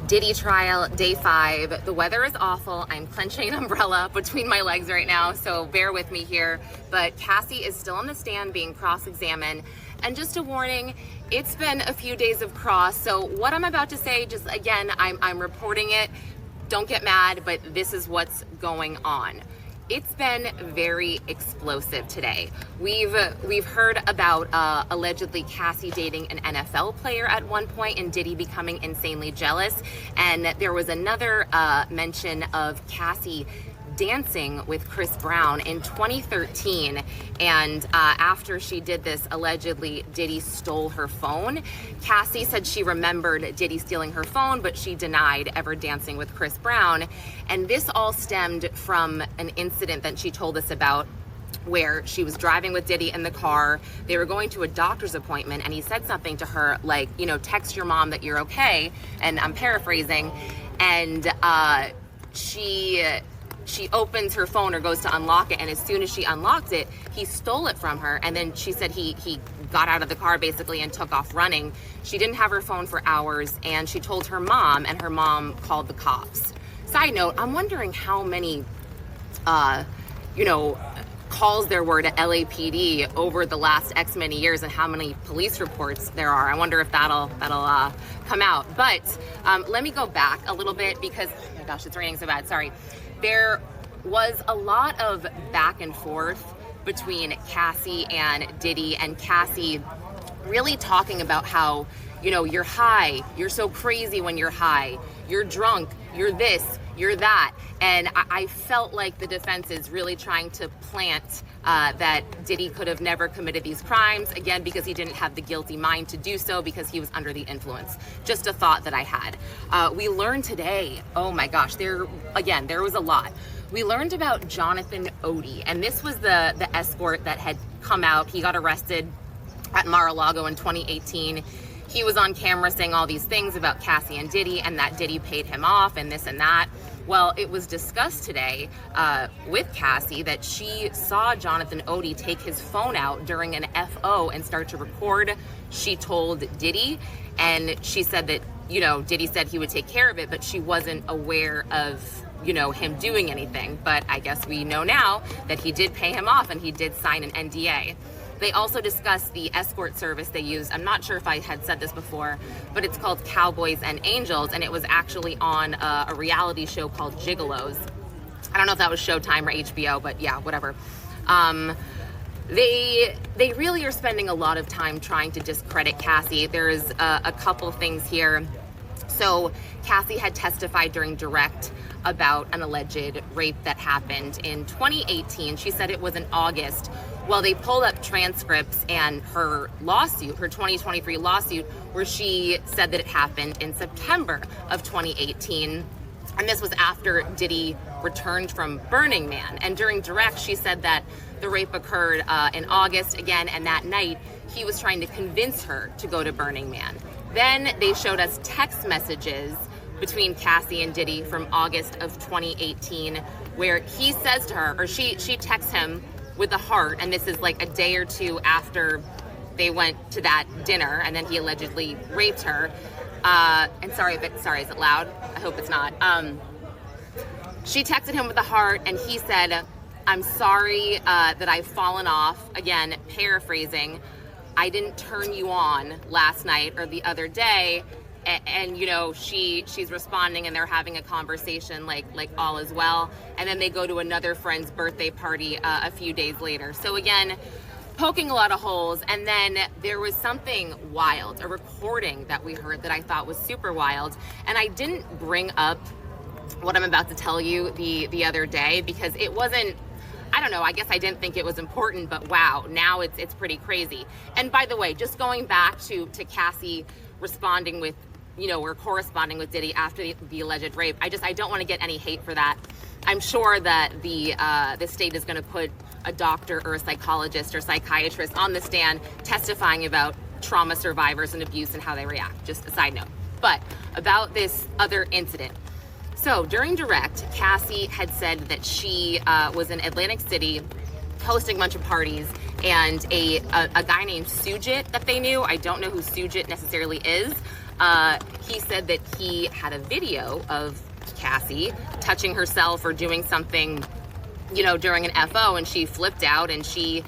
Diddy trial, day 5. The weather is awful. I'm clenching an umbrella between my legs right now, so bear with me here. But Cassie is still on the stand being cross-examined. And just a warning, it's been a few days of cross, so what I'm about to say, just again, I'm reporting it. Don't get mad, but this is what's going on. It's been very explosive today. We've heard about allegedly Cassie dating an NFL player at one point and Diddy becoming insanely jealous. And there was another mention of Cassie dancing with Chris Brown in 2013. And after she did this, allegedly Diddy stole her phone. Cassie said she remembered Diddy stealing her phone, but she denied ever dancing with Chris Brown. And this all stemmed from an incident that she told us about, where she was driving with Diddy in the car. They were going to a doctor's appointment and he said something to her like, you know, text your mom that you're okay. And I'm paraphrasing. And she opens her phone or goes to unlock it, and as soon as she unlocked it, he stole it from her. And then she said he got out of the car basically and took off running. She didn't have her phone for hours, and she told her mom, and her mom called the cops. Side note, I'm wondering how many calls there were to LAPD over the last X many years and how many police reports there are. I wonder if that'll come out. But let me go back a little bit because, oh my gosh, it's raining so bad, sorry. There was a lot of back and forth between Cassie and Diddy, and Cassie really talking about how, you know, you're high, you're so crazy when you're high, you're drunk, you're this, you're that. And I felt like the defense is really trying to plant that Diddy could have never committed these crimes, again, because he didn't have the guilty mind to do so because he was under the influence. Just a thought that I had. We learned today, oh my gosh, there was a lot. We learned about Jonathan Odie, and this was the escort that had come out. He got arrested at Mar-a-Lago in 2018. He was on camera saying all these things about Cassie and Diddy, and that Diddy paid him off and this and that. Well, it was discussed today with Cassie that she saw Jonathan Odie take his phone out during an FO and start to record. She told Diddy, and she said that, you know, Diddy said he would take care of it, but she wasn't aware of, you know, him doing anything. But I guess we know now that he did pay him off and he did sign an NDA. They also discussed the escort service they use. I'm not sure if I had said this before, but it's called Cowboys and Angels, and it was actually on a reality show called Gigolos. I don't know if that was Showtime or HBO, but yeah, whatever. They really are spending a lot of time trying to discredit Cassie. There's a couple things here. So Cassie had testified during direct about an alleged rape that happened in 2018. She said it was in August. Well, they pulled up transcripts and her lawsuit, her 2023 lawsuit, where she said that it happened in September of 2018. And this was after Diddy returned from Burning Man. And during direct, she said that the rape occurred in August again, and that night he was trying to convince her to go to Burning Man. Then they showed us text messages between Cassie and Diddy from August of 2018, where he says to her, or she texts him with a heart, and this is like a day or two after they went to that dinner, and then he allegedly raped her. And sorry, is it loud? I hope it's not. She texted him with a heart, and he said, "I'm sorry that I've fallen off." Again, paraphrasing, "I didn't turn you on last night or the other day." And you know, she's responding, and they're having a conversation like all is well. And then they go to another friend's birthday party a few days later. So again, poking a lot of holes. And then there was something wild, a recording that we heard that I thought was super wild. And I didn't bring up what I'm about to tell you the other day because it wasn't, I don't know, I guess I didn't think it was important, but wow, now it's pretty crazy. And by the way, just going back to Cassie responding with, you know, or corresponding with Diddy after the alleged rape, I don't want to get any hate for that. I'm sure that the state is going to put a doctor or a psychologist or psychiatrist on the stand testifying about trauma survivors and abuse and how they react. Just a side note. But about this other incident. So during direct, Cassie had said that she was in Atlantic City hosting a bunch of parties, and a guy named Sujit that they knew, I don't know who Sujit necessarily is, He said that he had a video of Cassie touching herself or doing something, you know, during an FO, and she flipped out and she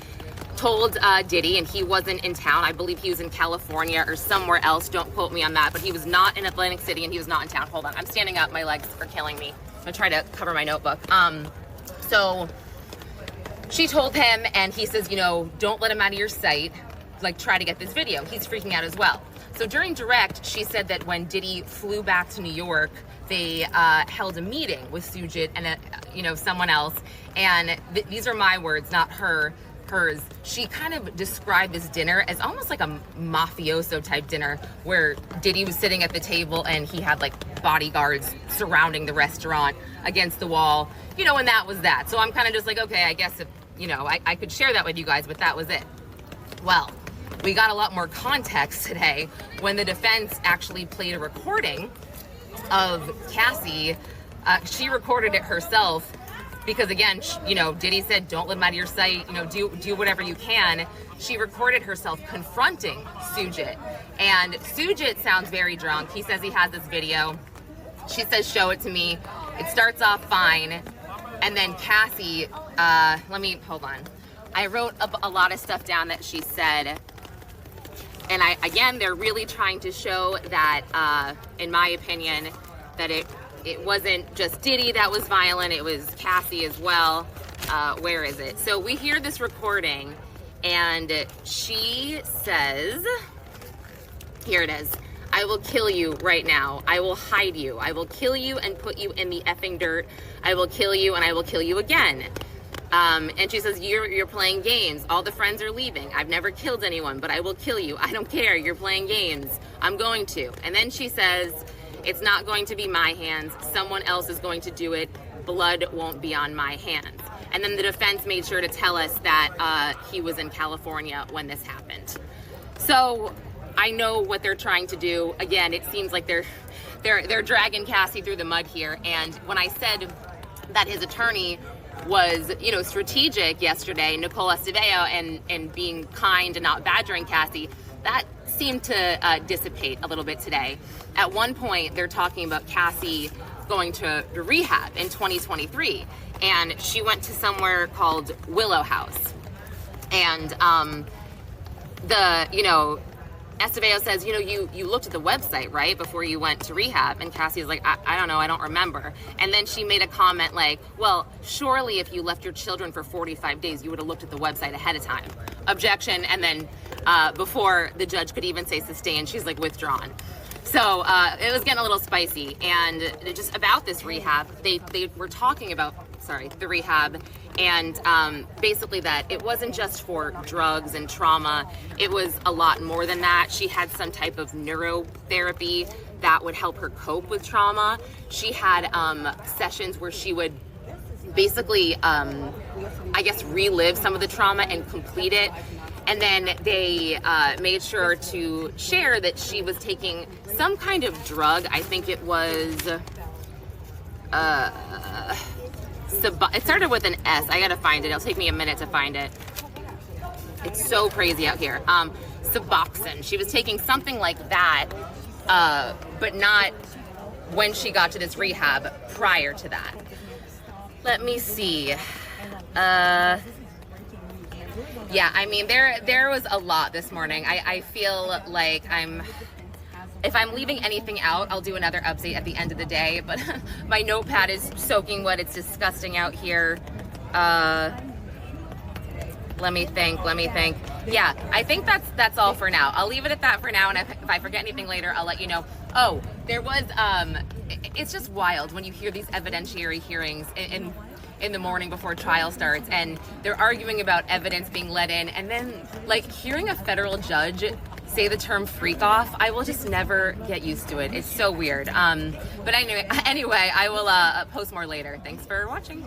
told Diddy, and he wasn't in town. I believe he was in California or somewhere else. Don't quote me on that, but he was not in Atlantic City and he was not in town. Hold on, I'm standing up. My legs are killing me. I'm gonna try to cover my notebook. So she told him, and he says, you know, don't let him out of your sight. Like, try to get this video. He's freaking out as well. So during direct, she said that when Diddy flew back to New York, they held a meeting with Sujit and you know, someone else. And these are my words, not hers. She kind of described this dinner as almost like a mafioso type dinner where Diddy was sitting at the table and he had like bodyguards surrounding the restaurant against the wall, you know, and that was that. So I'm kind of just like, okay, I guess if, you know, I could share that with you guys, but that was it. Well, we got a lot more context today when the defense actually played a recording of Cassie. She recorded it herself because, again, you know, Diddy said, don't let him out of your sight, you know, do whatever you can. She recorded herself confronting Sujit. And Sujit sounds very drunk. He says he has this video. She says, show it to me. It starts off fine. And then Cassie, hold on. I wrote a lot of stuff down that she said. And again, they're really trying to show that, in my opinion, that it wasn't just Diddy that was violent, it was Cassie as well. Where is it? So we hear this recording and she says, here it is. I will kill you right now. I will hide you. I will kill you and put you in the effing dirt. I will kill you and I will kill you again. And she says, you're playing games. All the friends are leaving. I've never killed anyone, but I will kill you. I don't care. You're playing games. I'm going to. And then she says, it's not going to be my hands. Someone else is going to do it. Blood won't be on my hands. And then the defense made sure to tell us that he was in California when this happened. So I know what they're trying to do. Again, it seems like they're dragging Cassie through the mud here. And when I said that his attorney was, you know, strategic yesterday, Nicole Esteveo, and being kind and not badgering Cassie, that seemed to dissipate a little bit today. At one point, they're talking about Cassie going to rehab in 2023, and she went to somewhere called Willow House. And Esteveo says, you know, you looked at the website, right, before you went to rehab? And Cassie's like, I don't know, I don't remember. And then she made a comment like, well, surely if you left your children for 45 days, you would have looked at the website ahead of time. Objection. And then before the judge could even say sustained, she's like, withdrawn. So it was getting a little spicy. And just about this rehab, they were talking about, the rehab, and basically that it wasn't just for drugs and trauma, it was a lot more than that. She had some type of neurotherapy that would help her cope with trauma. She had sessions where she would basically, relive some of the trauma and complete it. And then they made sure to share that she was taking some kind of drug. I think it was, it started with an S. I gotta find it. It'll take me a minute to find it. It's so crazy out here. Suboxone. She was taking something like that, but not when she got to this rehab, prior to that. Let me see. Yeah, I mean, there was a lot this morning. I feel like if I'm leaving anything out, I'll do another update at the end of the day, but my notepad is soaking wet. It's disgusting out here. Let me think. Yeah, I think that's all for now. I'll leave it at that for now, and if I forget anything later, I'll let you know. Oh, there was, it's just wild when you hear these evidentiary hearings in the morning before trial starts, and they're arguing about evidence being let in, and then like hearing a federal judge say the term freak off, I will just never get used to it. It's so weird. But anyway, I will post more later. Thanks for watching.